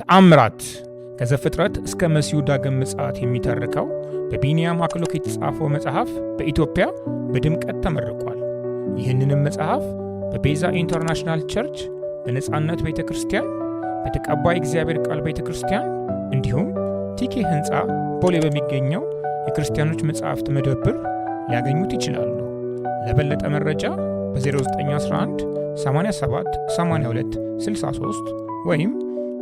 ተአምራት ከዘፍጥረት እስከ መሲሁ ዳግም ምጽአት የሚተርከው በቢንያም አክሎክ የተጻፈው መጽሐፍ በኢትዮጵያ በድምቀት ተመርቋል። ይህንንም መጽሐፍ በቤዛ ኢንተርናሽናል ቸርች፣ በነጻነት ቤተክርስቲያን፣ በተቀባይ እግዚአብሔር ቃል ቤተክርስቲያን እንዲሁም ቲኬ ህንፃ ቦሌ በሚገኘው የክርስቲያኖች መጽሐፍት መደብር ሊያገኙት ይችላሉ። ለበለጠ መረጃ በ0911 87 82 63 ወይም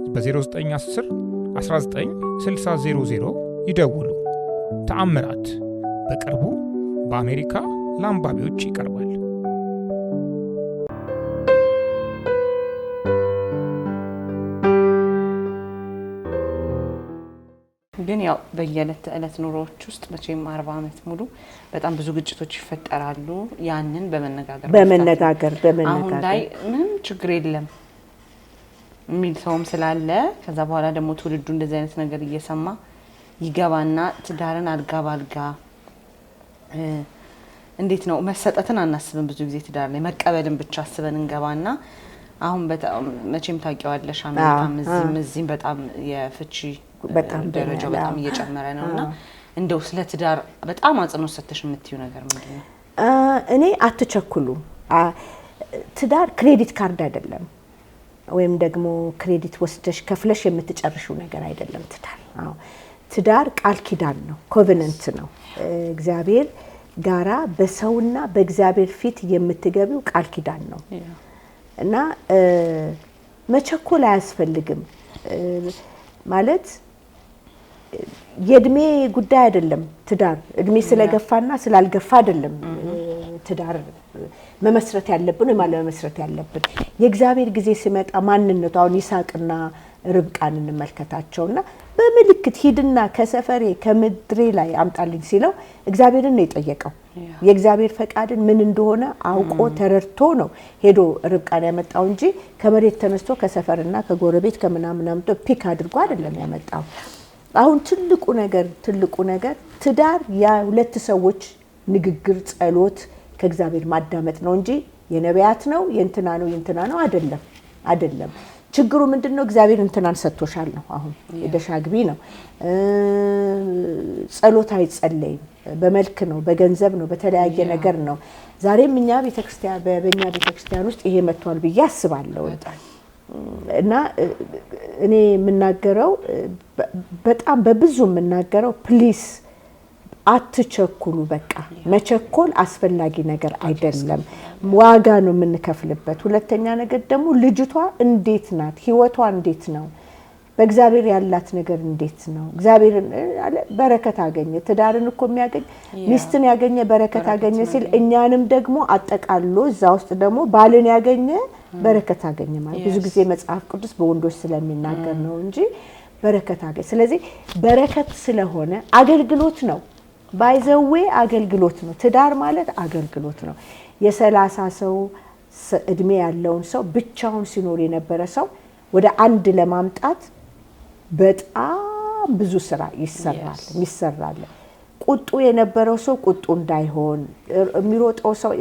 በ0910 19 6000 ይደውሉ። ተአምራት በቅርቡ በአሜሪካ ለአንባቢዎች ይቀርባል። ግን ያው በየዕለት ተዕለት ኑሮዎች ውስጥ መቼም 40 ዓመት ሙሉ በጣም ብዙ ግጭቶች ይፈጠራሉ። ያንን በመነጋገር አሁን ላይ ምንም ችግር የለም የሚል ሰውም ስላለ ከዛ በኋላ ደግሞ ትውልዱ እንደዚህ አይነት ነገር እየሰማ ይገባና ትዳርን አልጋ ባልጋ እንዴት ነው መሰጠትን አናስብም። ብዙ ጊዜ ትዳር ላይ መቀበልን ብቻ አስበን እንገባና አሁን በጣም መቼም ታውቂዋለሽ አሜሪካም እዚህም በጣም የፍቺ ደረጃው በጣም እየጨመረ ነውና እንደው ስለ ትዳር በጣም አጽንኦት ሰጥተሽ የምትዩ ነገር ምንድነው? እኔ አትቸኩሉ። ትዳር ክሬዲት ካርድ አይደለም፣ ወይም ደግሞ ክሬዲት ወስደሽ ከፍለሽ የምትጨርሺው ነገር አይደለም። ትዳር ቃል ኪዳን ነው፣ ኮቨነንት ነው። እግዚአብሔር ጋራ በሰውና በእግዚአብሔር ፊት የምትገቢው ቃል ኪዳን ነው እና መቸኮል አያስፈልግም። ማለት የእድሜ ጉዳይ አይደለም። ትዳር እድሜ ስለገፋና ስላልገፋ አይደለም ትዳር መመስረት ያለብን ወይ ማለት መመስረት ያለብን። የእግዚአብሔር ጊዜ ሲመጣ ማንነቱ አሁን ይስሐቅና ርብቃን እንመልከታቸውና በምልክት ሂድና ከሰፈሬ ከምድሬ ላይ አምጣልኝ ሲለው እግዚአብሔርን ነው የጠየቀው። የእግዚአብሔር ፈቃድን ምን እንደሆነ አውቆ ተረድቶ ነው ሄዶ ርብቃን ያመጣው እንጂ ከመሬት ተነስቶ ከሰፈርና ከጎረቤት ከምናምን አምጥቶ ፒክ አድርጎ አይደለም ያመጣው። አሁን ትልቁ ነገር ትዳር የሁለት ሰዎች ንግግር፣ ጸሎት ከእግዚአብሔር ማዳመጥ ነው እንጂ የነቢያት ነው የእንትና ነው አይደለም። ችግሩ ምንድነው? እግዚአብሔር እንትናን ሰጥቶሻል ነው። አሁን የደሻግቢ ነው። ጸሎት አይጸለይም። በመልክ ነው፣ በገንዘብ ነው፣ በተለያየ ነገር ነው። ዛሬም በእኛ ቤተክርስቲያን ውስጥ ይሄ መጥቷል ብዬ አስባለሁ። እና እኔ የምናገረው በጣም በብዙ የምናገረው ፕሊስ አትቸኩሉ። በቃ መቸኮል አስፈላጊ ነገር አይደለም። ዋጋ ነው የምንከፍልበት። ሁለተኛ ነገር ደግሞ ልጅቷ እንዴት ናት? ህይወቷ እንዴት ነው? በእግዚአብሔር ያላት ነገር እንዴት ነው? እግዚአብሔር በረከት አገኘ። ትዳርን እኮ የሚያገኝ ሚስትን ያገኘ በረከት አገኘ ሲል እኛንም ደግሞ አጠቃሎ እዛ ውስጥ ደግሞ ባልን ያገኘ በረከት አገኘ ማለት ብዙ ጊዜ መጽሐፍ ቅዱስ በወንዶች ስለሚናገር ነው እንጂ በረከት አገኘ። ስለዚህ በረከት ስለሆነ አገልግሎት ነው። ባይዘዌ አገልግሎት ነው። ትዳር ማለት አገልግሎት ነው። የ30 ሰው እድሜ ያለውን ሰው ብቻውን ሲኖር የነበረ ሰው ወደ አንድ ለማምጣት በጣም ብዙ ስራ ይሰራል። ቁጡ የነበረው ሰው ቁጡ እንዳይሆን የሚሮጠው ሰው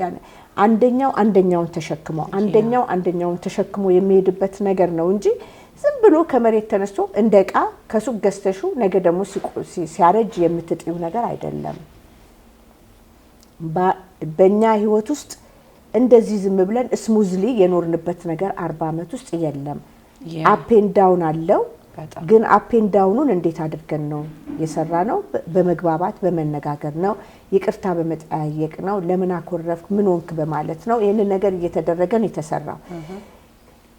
አንደኛውን ተሸክሞ የሚሄድበት ነገር ነው እንጂ ዝም ብሎ ከመሬት ተነስቶ እንደቃ ከሱቅ ገዝተሹ ነገ ደግሞ ሲያረጅ የምትጥዩ ነገር አይደለም። በእኛ ህይወት ውስጥ እንደዚህ ዝም ብለን ስሙዝሊ የኖርንበት ነገር 40 ዓመት ውስጥ የለም። አፕ ኤንድ ዳውን አለው። ግን አፕ ኤንድ ዳውኑን እንዴት አድርገን ነው የሰራነው? በመግባባት በመነጋገር ነው። ይቅርታ በመጠያየቅ ነው። ለምን አኮረፍክ ምን ሆንክ በማለት ነው። ይሄን ነገር እየተደረገ ነው የተሰራው።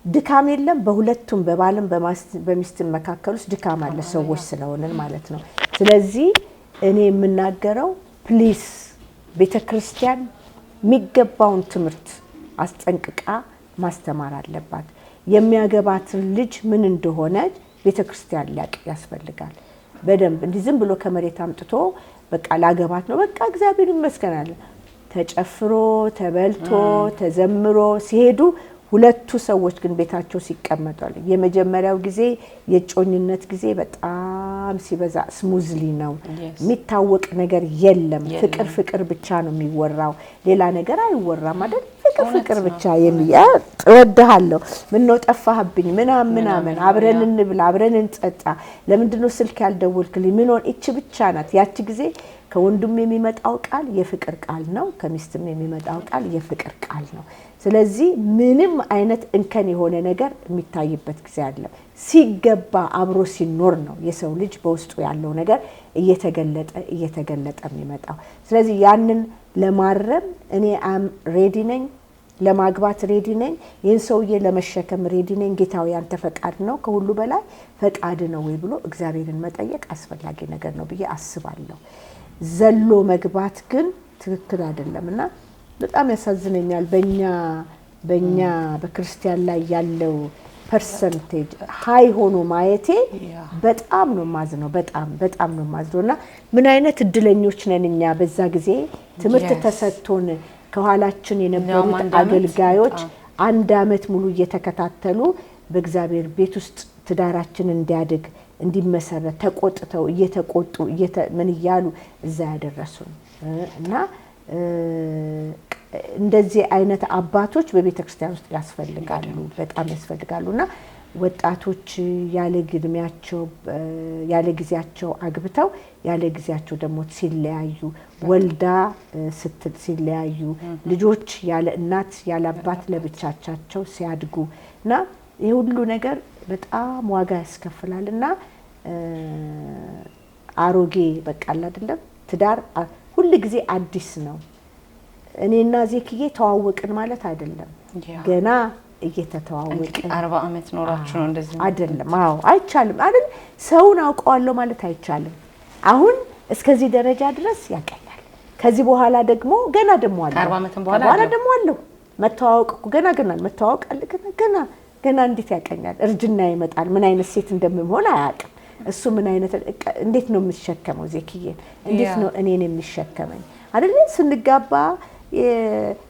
ድካም የለም። በሁለቱም በባልም በሚስትም መካከል ውስጥ ድካም አለ፣ ሰዎች ስለሆነን ማለት ነው። ስለዚህ እኔ የምናገረው ፕሊስ ቤተክርስቲያን የሚገባውን ትምህርት አስጠንቅቃ ማስተማር አለባት። የሚያገባትን ልጅ ምን እንደሆነ ቤተክርስቲያን ሊያቅ ያስፈልጋል በደንብ። እንዲህ ዝም ብሎ ከመሬት አምጥቶ በቃ ላገባት ነው በቃ እግዚአብሔር ይመስገናል ተጨፍሮ ተበልቶ ተዘምሮ ሲሄዱ ሁለቱ ሰዎች ግን ቤታቸው ሲቀመጣሉ የመጀመሪያው ጊዜ የጮኝነት ጊዜ በጣም ሲበዛ ስሙዝሊ ነው። የሚታወቅ ነገር የለም። ፍቅር ብቻ ነው የሚወራው፣ ሌላ ነገር አይወራም አይደል? ፍቅር ብቻ እወድሃለሁ ምን ነው ጠፋህብኝ ምናምን አብረን እንብላ አብረን እንጠጣ ለምንድነው ስልክ ያልደወልክልኝ ምን ሆነ እቺ ብቻ ናት ያቺ ጊዜ ከወንዱም የሚመጣው ቃል የፍቅር ቃል ነው ከሚስትም የሚመጣው ቃል የፍቅር ቃል ነው ስለዚህ ምንም አይነት እንከን የሆነ ነገር የሚታይበት ጊዜ አለ ሲገባ አብሮ ሲኖር ነው የሰው ልጅ በውስጡ ያለው ነገር እየተገለጠ የሚመጣው ስለዚህ ያንን ለማረም እኔ አም ሬዲ ነኝ ለማግባት ሬዲ ነኝ ይህን ሰውዬ ለመሸከም ሬዲ ነኝ ጌታው ያንተ ፈቃድ ነው ከሁሉ በላይ ፈቃድ ነው ወይ ብሎ እግዚአብሔርን መጠየቅ አስፈላጊ ነገር ነው ብዬ አስባለሁ ዘሎ መግባት ግን ትክክል አይደለምና በጣም ያሳዝነኛል በእኛ በክርስቲያን ላይ ያለው ፐርሰንቴጅ ሃይ ሆኖ ማየቴ በጣም ነው ማዝነው በጣም ነው ማዝነውና ምን አይነት እድለኞች ነን እኛ በዛ ጊዜ ትምህርት ተሰጥቶን ከኋላችን የነበሩት አገልጋዮች አንድ አመት ሙሉ እየተከታተሉ በእግዚአብሔር ቤት ውስጥ ትዳራችን እንዲያድግ እንዲመሰረት ተቆጥተው እየተቆጡ ምን ይያሉ እዛ ያደረሱን እና እንደዚህ አይነት አባቶች በቤተክርስቲያን ውስጥ ያስፈልጋሉ በጣም ያስፈልጋሉና ወጣቶች ያለ ጊዜያቸው አግብተው ያለ ጊዜያቸው ደግሞ ሲለያዩ ወልዳ ሲለያዩ ልጆች ያለ እናት ያለ አባት ለብቻቸው ሲያድጉና ይሄ ሁሉ ነገር በጣም ዋጋ ያስከፍላልና አሮጌ በቃል አይደለም ትዳር ሁሉ ጊዜ አዲስ ነው እኔና ዜክዬ ተዋወቅን ማለት አይደለም ገና እየተተዋወቅን 40 አመት ኖራችሁ ነው እንደዚህ አይደለም አዎ አይቻልም አይደል ሰውን አውቀዋለሁ ማለት አይቻልም አሁን እስከዚህ ደረጃ ድረስ ያቀላል ከዚህ በኋላ ደግሞ ገና ደግሞ አለ 40 አመት በኋላ ደግሞ አለው መተዋወቅ ገና መተዋወቅ አለ ገና እንዴት ያቀኛል እርጅና ይመጣል ምን አይነት ሴት እንደምሆን አያውቅም እሱ ምን አይነት እንዴት ነው የምትሸከመው ዜክዬ እንዴት ነው እኔን የሚሸከመኝ አይደል ስንጋባ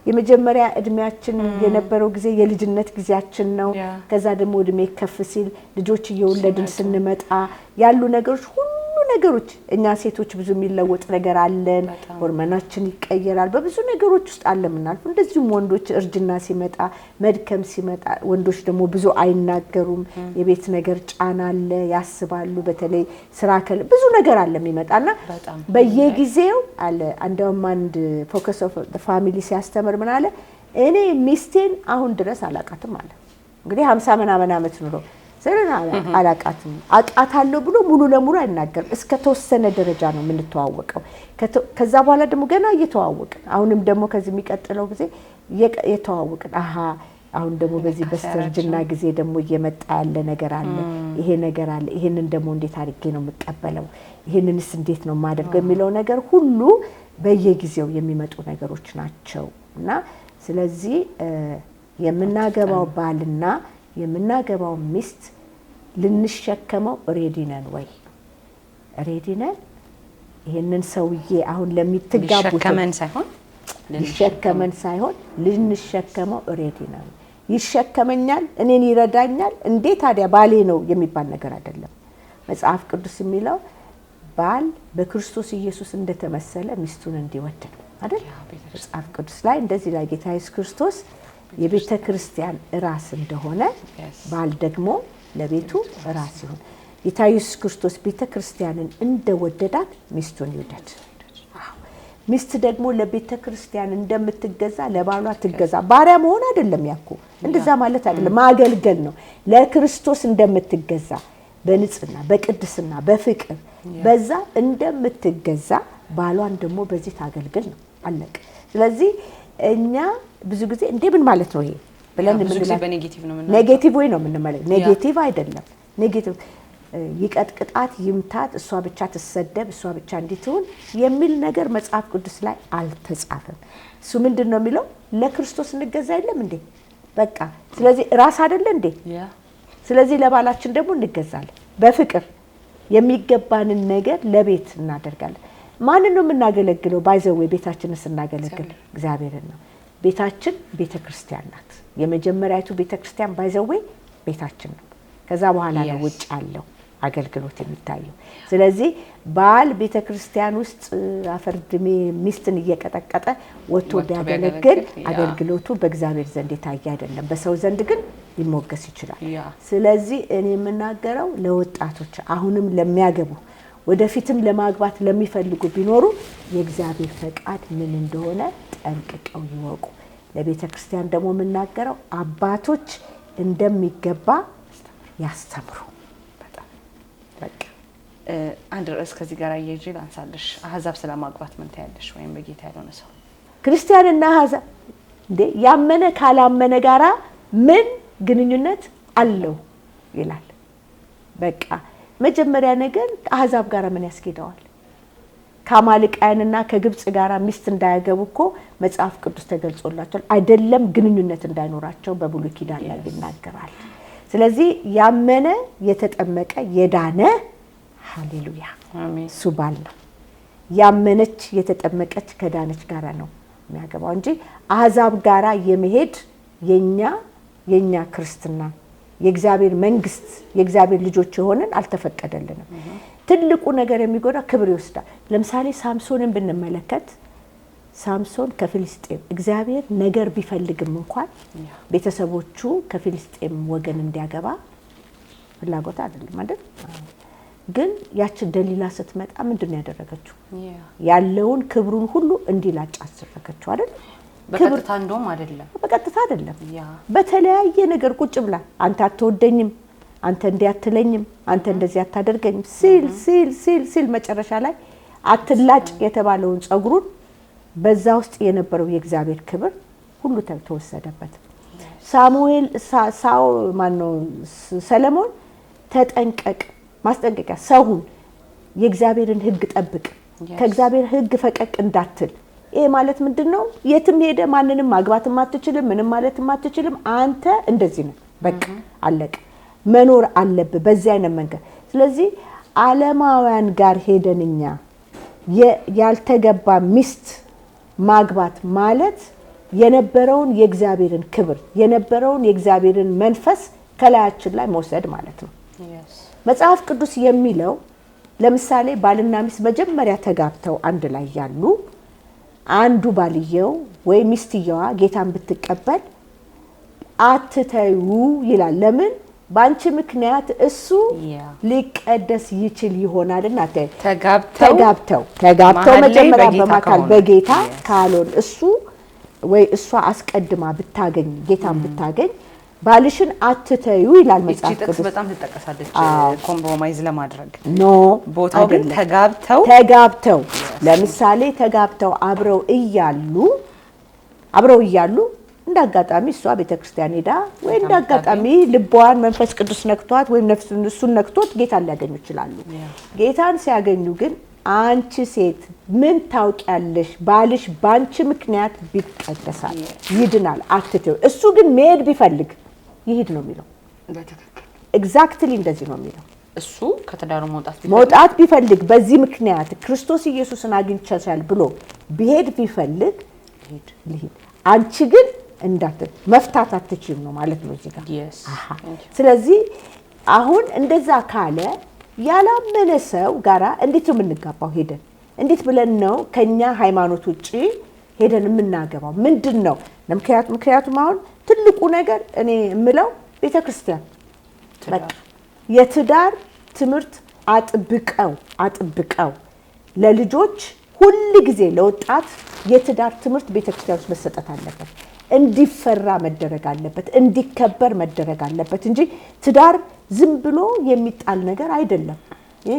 የመጀመሪያ እድሜያችን የነበረው ጊዜ የልጅነት ጊዜያችን ነው ከዛ ደግሞ እድሜ ከፍ ሲል ልጆች እየወለድን ስንመጣ ያሉ ነገሮች እኛ ሴቶች ብዙ የሚለወጥ ነገር አለን ሆርሞናችን ይቀየራል በብዙ ነገሮች ውስጥ አለምናልፍ እንደዚሁም ወንዶች እርጅና ሲመጣ መድከም ሲመጣ ወንዶች ደግሞ ብዙ አይናገሩም የቤት ነገር ጫና አለ ያስባሉ በተለይ ስራ ብዙ ነገር አለ የሚመጣና በየጊዜው አለ እንደውም አንድ ፎከስ ኦፍ ዘ ፋሚሊ ሲያስተምር ምን አለ እኔ ሚስቴን አሁን ድረስ አላቃትም አለ እንግዲህ 50 ምናምን አመት ኑሮ ዘረና አላቃትም አቃታለሁ ብሎ ሙሉ ለሙሉ አይናገርም እስከ ተወሰነ ደረጃ ነው የምንተዋወቀው ከዛ በኋላ ደግሞ ገና እየተዋወቅን አሁንም ደግሞ ከዚህ የሚቀጥለው ጊዜ የተዋወቅን አሁን ደግሞ በዚህ በስተርጅና ጊዜ ደግሞ እየመጣ ያለ ነገር አለ ይሄ ነገር አለ ይሄንን ደግሞ እንዴት አድርጌ ነው የምቀበለው ይሄንንስ እንዴት ነው ማደርገው የሚለው ነገር ሁሉ በየጊዜው የሚመጡ ነገሮች ናቸውና ስለዚህ የምናገባው ባልና የምናገባው ሚስት ልንሸከመው ሬዲ ነን ወይ ሬዲ ነን ይሄንን ሰውዬ አሁን ለሚትጋቡት ሊሸከመን ሳይሆን ልንሸከመው ሬዲ ነን ይሸከመኛል እኔን ይረዳኛል እንዴት ታዲያ ባሌ ነው የሚባል ነገር አይደለም መጽሐፍ ቅዱስ የሚለው ባል በክርስቶስ ኢየሱስ እንደተመሰለ ሚስቱን እንዲወድ አይደል መጽሐፍ ቅዱስ ላይ እንደዚህ ላይ ጌታ ኢየሱስ ክርስቶስ የቤተ ክርስቲያን ራስ እንደሆነ ባል ደግሞ ለቤቱ ራስ ይሁን ጌታ ኢየሱስ ክርስቶስ ቤተ ክርስቲያንን እንደወደዳት ሚስቱን ይወደድ ሚስት ደግሞ ለቤተ ክርስቲያን እንደምትገዛ ለባሏ ትገዛ ባሪያ መሆን አይደለም ያኩ እንደዛ ማለት አይደለም ማገልገል ነው ለክርስቶስ እንደምትገዛ በንጽህና በቅድስና በፍቅር በዛ እንደምትገዛ ባሏን ደግሞ በዚህ ታገልግል ነው አለቀ ስለዚህ እኛ ብዙ ጊዜ ምን ማለት ነው ይሄ ብለን ኔጌቲቭ ወይ ነው የምንመለከተው ኔጌቲቭ አይደለም ኔጌቲቭ ይቀጥቅጣት ይምታት እሷ ብቻ ተሰደብ እሷ ብቻ እንዲትሆን የሚል ነገር መጽሐፍ ቅዱስ ላይ አልተጻፈም እሱ ምንድነው የሚለው ለክርስቶስ እንገዛ አይደለም እንዴ በቃ ስለዚህ ራስ አይደለ እንዴ ስለዚህ ለባላችን ደግሞ እንገዛለን በፍቅር የሚገባንን ነገር ለቤት እናደርጋለን ማንን ነው የምናገለግለው ባይዘው ቤታችንን ስናገለግል እግዚአብሔርን ነው ቤታችን ቤተክርስቲያን ናት የመጀመሪያቱ ቤተክርስቲያን ባይዘው ቤታችን ነው ከዛ በኋላ ነው ውጭ ያለው አገልግሎት የሚታየው። ስለዚህ ባል ቤተክርስቲያን ውስጥ አፈርድሜ ሚስትን እየቀጠቀጠ ወጥቶ ቢያገለግል አገልግሎቱ በእግዚአብሔር ዘንድ የታየ አይደለም፣ በሰው ዘንድ ግን ሊሞገስ ይችላል። ስለዚህ እኔ የምናገረው ለወጣቶች አሁንም ለሚያገቡ ወደፊትም ለማግባት ለሚፈልጉ ቢኖሩ የእግዚአብሔር ፈቃድ ምን እንደሆነ ጠንቅቀው ይወቁ። ለቤተክርስቲያን ደግሞ የምናገረው አባቶች እንደሚገባ ያስተምሩ። በቃ አንድ ርዕስ ከዚህ ጋር አያይዤ ላንሳለሽ። አህዛብ ስለማግባት ምን ታያለሽ? ወይም በጌታ ያልሆነ ሰው ክርስቲያንና አህዛብ እንዴ ያመነ ካላመነ ጋራ ምን ግንኙነት አለው ይላል። በቃ መጀመሪያ ነገር አህዛብ ጋራ ምን ያስኬደዋል? ከአማልቃውያንና ከግብጽ ጋራ ሚስት እንዳያገቡ እኮ መጽሐፍ ቅዱስ ተገልጾላቸዋል። አይደለም ግንኙነት እንዳይኖራቸው በብሉይ ኪዳን ላይ ይናገራል። ስለዚህ ያመነ የተጠመቀ የዳነ ሃሌሉያ አሜን እሱ ባል ነው። ያመነች የተጠመቀች ከዳነች ጋራ ነው የሚያገባው እንጂ አህዛብ ጋራ የመሄድ የኛ ክርስትና የእግዚአብሔር መንግስት የእግዚአብሔር ልጆች ሆነን አልተፈቀደልንም። ትልቁ ነገር የሚጎዳ ክብር ይወስዳል። ለምሳሌ ሳምሶንን ብንመለከት ሳምሶን ከፊልስጤም እግዚአብሔር ነገር ቢፈልግም እንኳን ቤተሰቦቹ ከፊልስጤም ወገን እንዲያገባ ፍላጎት አይደለም አይደል? ግን ያቺ ደሊላ ስትመጣ ምንድነው ያደረገችው? ያለውን ክብሩን ሁሉ እንዲላጭ አስፈከችው አይደል? በቀጥታ እንደውም አይደለም፣ በቀጥታ አይደለም። በተለያየ ነገር ቁጭ ብላ አንተ አትወደኝም፣ አንተ እንዲያትለኝም፣ አንተ እንደዚህ አታደርገኝም ሲል መጨረሻ ላይ አትላጭ የተባለውን ጸጉሩን በዛ ውስጥ የነበረው የእግዚአብሔር ክብር ሁሉ ተወሰደበት። ሰለሞን ተጠንቀቅ ማስጠንቀቂያ ሰውን የእግዚአብሔርን ሕግ ጠብቅ ከእግዚአብሔር ሕግ ፈቀቅ እንዳትል። ይሄ ማለት ምንድነው? የትም ሄደ ማንንም ማግባትም አትችልም፣ ምንም ማለትም አትችልም። አንተ እንደዚህ ነው በቃ አለቀ። መኖር አለብህ በዚህ አይነት መንገድ። ስለዚህ ዓለማውያን ጋር ሄደንኛ ያልተገባ ሚስት ማግባት ማለት የነበረውን የእግዚአብሔርን ክብር የነበረውን የእግዚአብሔርን መንፈስ ከላያችን ላይ መውሰድ ማለት ነው። መጽሐፍ ቅዱስ የሚለው ለምሳሌ ባልና ሚስት መጀመሪያ ተጋብተው አንድ ላይ ያሉ አንዱ ባልየው ወይ ሚስትየዋ ጌታን ብትቀበል አትተዩ ይላል። ለምን? ባንቺ ምክንያት እሱ ሊቀደስ ይችል ይሆናልና ተጋብተው መጀመሪያ በማካል በጌታ ካልሆነ እሱ ወይ እሷ አስቀድማ ብታገኝ ጌታን ብታገኝ ባልሽን አትተዩ ይላል መጽሐፍ ቅዱስ። በጣም ተጠቀሳለች ኮምፕሮማይዝ ለማድረግ ቦታው ግን ተጋብተው ለምሳሌ ተጋብተው አብረው እያሉ እንዳጋጣሚ እሷ ቤተክርስቲያን ሄዳ ወይ እንዳጋጣሚ ልቧን መንፈስ ቅዱስ ነክቷት ወይ ነፍሱን ነክቶት ጌታን ሊያገኙ ይችላሉ። ጌታን ሲያገኙ ግን አንቺ ሴት ምን ታውቂያለሽ? ባልሽ ባንቺ ምክንያት ቢቀደሳል ይድናል አትተው። እሱ ግን መሄድ ቢፈልግ ይሄድ ነው የሚለው። በትክክል ኤግዛክትሊ እንደዚህ ነው የሚለው። እሱ ከተዳሩ መውጣት ቢፈልግ በዚህ ምክንያት ክርስቶስ ኢየሱስን አግኝቻለሁ ብሎ ቢሄድ ቢፈልግ ይሄድ። አንቺ ግን መፍታት አትችይም ነው ማለት ነው እዚህ ጋር። ስለዚህ አሁን እንደዛ ካለ ያላመነ ሰው ጋራ እንዴት ነው የምንጋባው? ሄደን እንዴት ብለን ነው ከኛ ሃይማኖት ውጪ ሄደን የምናገባው? ምንድነው? ምክንያቱም አሁን ትልቁ ነገር እኔ የምለው ቤተክርስቲያን የትዳር ትምህርት አጥብቀው ለልጆች ሁሉ ጊዜ ለወጣት የትዳር ትምህርት ቤተክርስቲያን ውስጥ መሰጠት አለበት። እንዲፈራ መደረግ አለበት፣ እንዲከበር መደረግ አለበት እንጂ ትዳር ዝም ብሎ የሚጣል ነገር አይደለም፣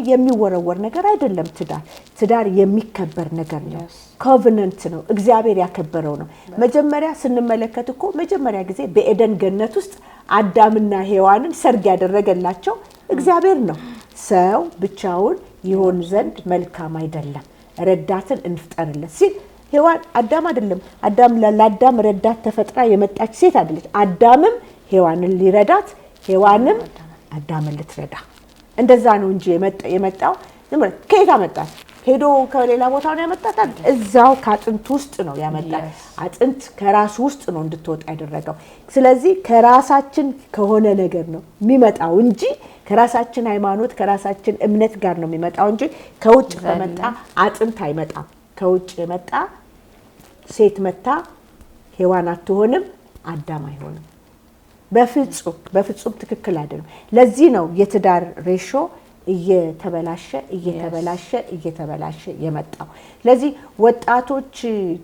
የሚወረወር ነገር አይደለም። ትዳር የሚከበር ነገር ነው። ኮቨናንት ነው፣ እግዚአብሔር ያከበረው ነው። መጀመሪያ ስንመለከት እኮ መጀመሪያ ጊዜ በኤደን ገነት ውስጥ አዳምና ሔዋንን ሰርግ ያደረገላቸው እግዚአብሔር ነው። ሰው ብቻውን ይሆን ዘንድ መልካም አይደለም፣ ረዳትን እንፍጠርለት ሲል ሔዋን አዳም አይደለም፣ ለአዳም ረዳት ተፈጥራ የመጣች ሴት አይደለች። አዳምም ሔዋንን ሊረዳት፣ ሔዋንም አዳምን ልትረዳ። እንደዛ ነው እንጂ የመጣው ከየት አመጣት? ሄዶ ከሌላ ቦታ ነው ያመጣት? እዛው ካጥንት ውስጥ ነው ያመጣት። አጥንት ከራሱ ውስጥ ነው እንድትወጣ ያደረገው። ስለዚህ ከራሳችን ከሆነ ነገር ነው የሚመጣው እንጂ ከራሳችን ሃይማኖት ከራሳችን እምነት ጋር ነው የሚመጣው እንጂ ከውጭ ከመጣ አጥንት አይመጣም። ከውጭ የመጣ ሴት መጣ ሔዋን አትሆንም፣ አዳም አይሆንም። በፍጹም ትክክል አይደለም። ለዚህ ነው የትዳር ሬሾ እየተበላሸ የመጣው። ለዚህ ወጣቶች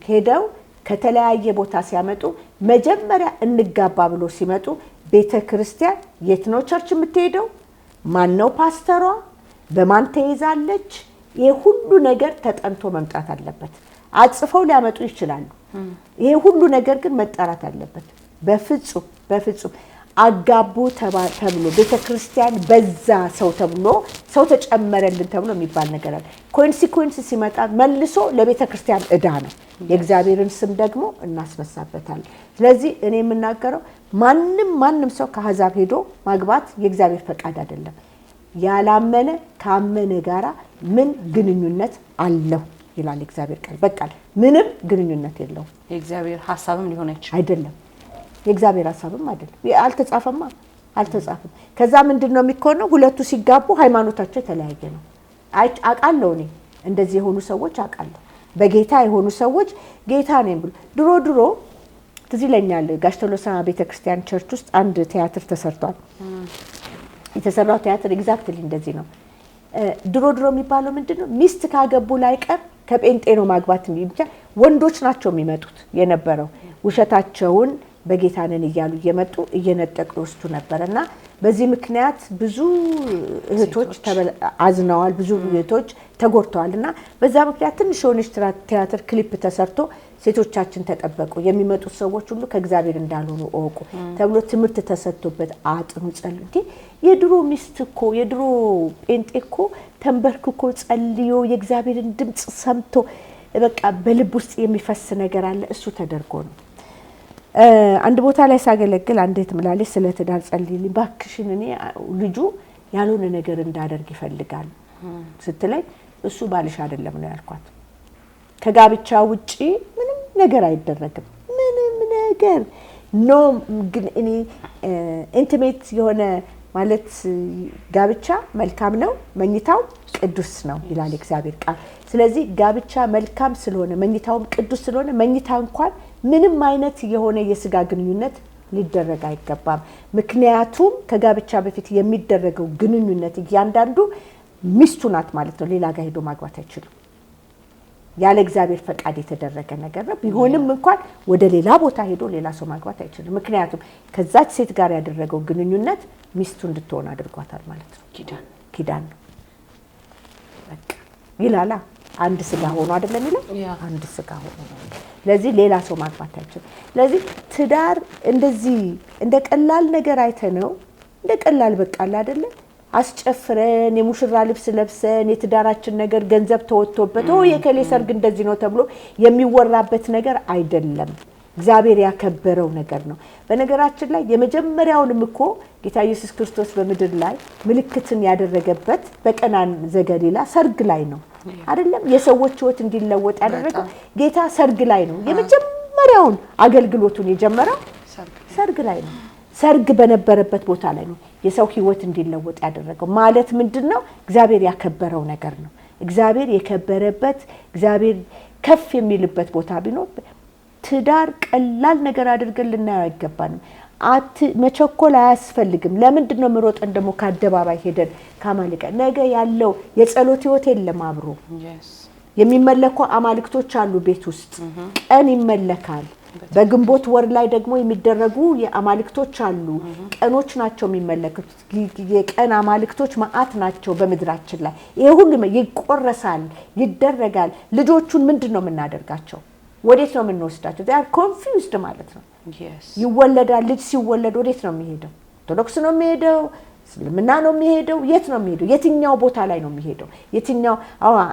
ሄደው ከተለያየ ቦታ ሲያመጡ መጀመሪያ እንጋባ ብሎ ሲመጡ ቤተክርስቲያን የት ነው ቸርች የምትሄደው? ማን ነው ፓስተሯ? በማን ተይዛለች? ይሄ ሁሉ ነገር ተጠንቶ መምጣት አለበት። አጽፈው ሊያመጡ ይችላሉ። ይሄ ሁሉ ነገር ግን መጣራት አለበት። በፍጹም አጋቡ ተብሎ ቤተክርስቲያን በዛ ሰው ተብሎ ሰው ተጨመረልን ተብሎ የሚባል ነገር አለ። ኮንሲኩዌንስ ሲመጣ መልሶ ለቤተክርስቲያን ዕዳ ነው። የእግዚአብሔርን ስም ደግሞ እናስነሳበታለን። ስለዚህ እኔ የምናገረው ማንም ሰው ከአሕዛብ ሄዶ ማግባት የእግዚአብሔር ፈቃድ አይደለም። ያላመነ ካመነ ጋራ ምን ግንኙነት አለው ይላል እግዚአብሔር ቃል። በቃ ምንም ግንኙነት የለውም። የእግዚአብሔር ሐሳብም ሊሆን አይደለም። የእግዚአብሔር ሐሳብም አይደለም። አልተጻፈም። ከዛ ምንድነው የሚኮነው? ሁለቱ ሲጋቡ ሃይማኖታቸው የተለያየ ነው። አቃለው እኔ እንደዚህ የሆኑ ሰዎች አቃለው። በጌታ የሆኑ ሰዎች ጌታ ነኝ ብሎ ድሮ ትዝ ይለኛል ጋሽ ቶሎሳ ቤተክርስቲያን ቸርች ውስጥ አንድ ቲያትር ተሰርቷል። የተሰራው ቲያትር ኤግዛክትሊ እንደዚህ ነው። ድሮ የሚባለው ምንድነው? ሚስት ካገቡ ላይ ቀር ከጴንጤ ነው ማግባት እንጂ ወንዶች ናቸው የሚመጡት የነበረው። ውሸታቸውን በጌታ ነን እያሉ እየመጡ እየነጠቁ ወስዱ ነበርና በዚህ ምክንያት ብዙ እህቶች አዝነዋል፣ ብዙ እህቶች ተጎድተዋልና በዛ ምክንያት ትንሽ የሆነች ቲያትር ክሊፕ ተሰርቶ ሴቶቻችን ተጠበቁ፣ የሚመጡት ሰዎች ሁሉ ከእግዚአብሔር እንዳልሆኑ እወቁ ተብሎ ትምህርት ተሰጥቶበት አጥኑ ጸልዩ። የድሮ ሚስት እኮ የድሮ ጴንጤ እኮ ተንበርክኮ ጸልዮ የእግዚአብሔርን ድምጽ ሰምቶ በቃ በልብ ውስጥ የሚፈስ ነገር አለ። እሱ ተደርጎ ነው። አንድ ቦታ ላይ ሳገለግል አንዴት ምላለች ስለ ትዳር ጸልይልኝ ባክሽን፣ እኔ ልጁ ያልሆነ ነገር እንዳደርግ ይፈልጋል ስትለኝ እሱ ባልሽ አይደለም ነው ያልኳት። ከጋብቻ ውጪ ምንም ነገር አይደረግም። ምንም ነገር ኖ። ግን እኔ ኢንቲሜት የሆነ ማለት ጋብቻ መልካም ነው፣ መኝታው ቅዱስ ነው ይላል እግዚአብሔር ቃል። ስለዚህ ጋብቻ መልካም ስለሆነ መኝታውም ቅዱስ ስለሆነ መኝታ እንኳን ምንም አይነት የሆነ የስጋ ግንኙነት ሊደረግ አይገባም። ምክንያቱም ከጋብቻ በፊት የሚደረገው ግንኙነት እያንዳንዱ ሚስቱ ናት ማለት ነው። ሌላ ጋር ሄዶ ማግባት አይችልም። ያለ እግዚአብሔር ፈቃድ የተደረገ ነገር ነው። ቢሆንም እንኳን ወደ ሌላ ቦታ ሄዶ ሌላ ሰው ማግባት አይችልም። ምክንያቱም ከዛች ሴት ጋር ያደረገው ግንኙነት ሚስቱ እንድትሆን አድርጓታል ማለት ነው። ኪዳን ነው በቃ ይላላ። አንድ ስጋ ሆኖ አይደለም ይላል። አንድ ስጋ ሆኖ ነው። ለዚህ ሌላ ሰው ማግባት አይችልም። ለዚህ ትዳር እንደዚህ እንደ ቀላል ነገር አይተነው እንደ ቀላል በቃል አይደለም አስጨፍረን የሙሽራ ልብስ ለብሰን የትዳራችን ነገር ገንዘብ ተወጥቶበት የከሌ ሰርግ እንደዚህ ነው ተብሎ የሚወራበት ነገር አይደለም። እግዚአብሔር ያከበረው ነገር ነው። በነገራችን ላይ የመጀመሪያውንም እኮ ጌታ ኢየሱስ ክርስቶስ በምድር ላይ ምልክትን ያደረገበት በቀናን ዘገሊላ ሰርግ ላይ ነው አይደለም? የሰዎች ሕይወት እንዲለወጥ ያደረገው ጌታ ሰርግ ላይ ነው። የመጀመሪያውን አገልግሎቱን የጀመረው ሰርግ ላይ ነው። ሰርግ በነበረበት ቦታ ላይ ነው የሰው ሕይወት እንዲለወጥ ያደረገው። ማለት ምንድነው? እግዚአብሔር ያከበረው ነገር ነው። እግዚአብሔር የከበረበት እግዚአብሔር ከፍ የሚልበት ቦታ ቢኖር ትዳር ቀላል ነገር አድርገን ልናየው አይገባንም። መቸኮል አያስፈልግም። ለምንድን ነው ምሮጠን ደግሞ ከአደባባይ ሄደን ካማልቀ ነገ ያለው የጸሎት ሕይወት የለም። አብሮ የሚመለኩ አማልክቶች አሉ ቤት ውስጥ ቀን ይመለካል። በግንቦት ወር ላይ ደግሞ የሚደረጉ የአማልክቶች አሉ። ቀኖች ናቸው የሚመለኩት። የቀን አማልክቶች ማአት ናቸው በመድራችን ላይ። ይሄ ሁሉ ይቆረሳል፣ ይደረጋል። ልጆቹን ምንድነው የምናደርጋቸው? ወዴት ነው የምንወስዳቸው? they are confused ማለት ነው። ይወለዳል። ልጅ ሲወለድ ወዴት ነው የሚሄደው? ኦርቶዶክስ ነው የሚሄደው? እስልምና ነው የሚሄደው? የት ነው የሚሄደው? የትኛው ቦታ ላይ ነው የሚሄደው? የትኛው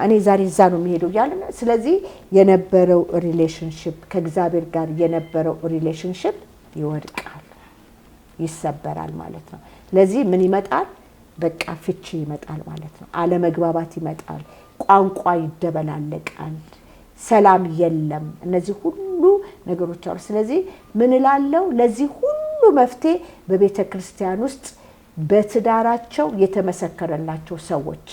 እኔ ዛሬ እዛ ነው የሚሄደው ያለ። ስለዚህ የነበረው ሪሌሽንሺፕ ከእግዚአብሔር ጋር የነበረው ሪሌሽንሺፕ ይወድቃል፣ ይሰበራል ማለት ነው። ለዚህ ምን ይመጣል? በቃ ፍቺ ይመጣል ማለት ነው። አለመግባባት ይመጣል። ቋንቋ ይደበላለቃል። ሰላም የለም። እነዚህ ሁሉ ነገሮች አሉ። ስለዚህ ምን እላለሁ? ለዚህ ሁሉ መፍትሄ በቤተ ክርስቲያን ውስጥ በትዳራቸው የተመሰከረላቸው ሰዎች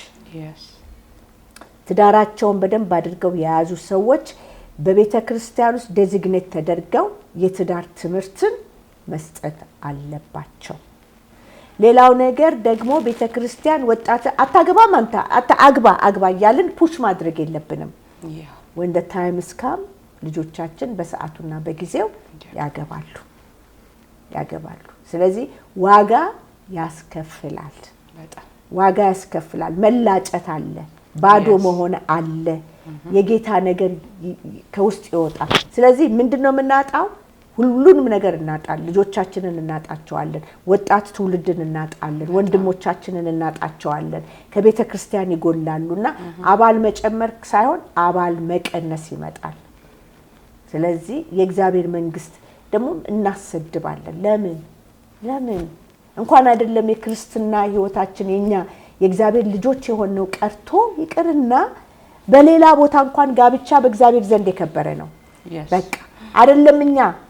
ትዳራቸውን በደንብ አድርገው የያዙ ሰዎች በቤተ ክርስቲያን ውስጥ ዴዚግኔት ተደርገው የትዳር ትምህርትን መስጠት አለባቸው። ሌላው ነገር ደግሞ ቤተ ክርስቲያን ወጣት አታግባም አንተ አግባ እያልን ፑሽ ማድረግ የለብንም። when the time is come ልጆቻችን በሰዓቱና በጊዜው ያገባሉ። ስለዚህ ዋጋ ያስከፍላል። መላጨት አለ፣ ባዶ መሆን አለ፣ የጌታ ነገር ከውስጥ ይወጣል። ስለዚህ ምንድነው የምናጣው? ሁሉንም ነገር እናጣለን። ልጆቻችንን እናጣቸዋለን፣ ወጣት ትውልድን እናጣለን፣ ወንድሞቻችንን እናጣቸዋለን። ከቤተ ክርስቲያን ይጎላሉና አባል መጨመር ሳይሆን አባል መቀነስ ይመጣል። ስለዚህ የእግዚአብሔር መንግስት ደግሞ እናሰድባለን። ለምን እንኳን አይደለም የክርስትና ህይወታችን የኛ የእግዚአብሔር ልጆች የሆነው ቀርቶ ይቅርና በሌላ ቦታ እንኳን ጋብቻ በእግዚአብሔር ዘንድ የከበረ ነው። በቃ አይደለም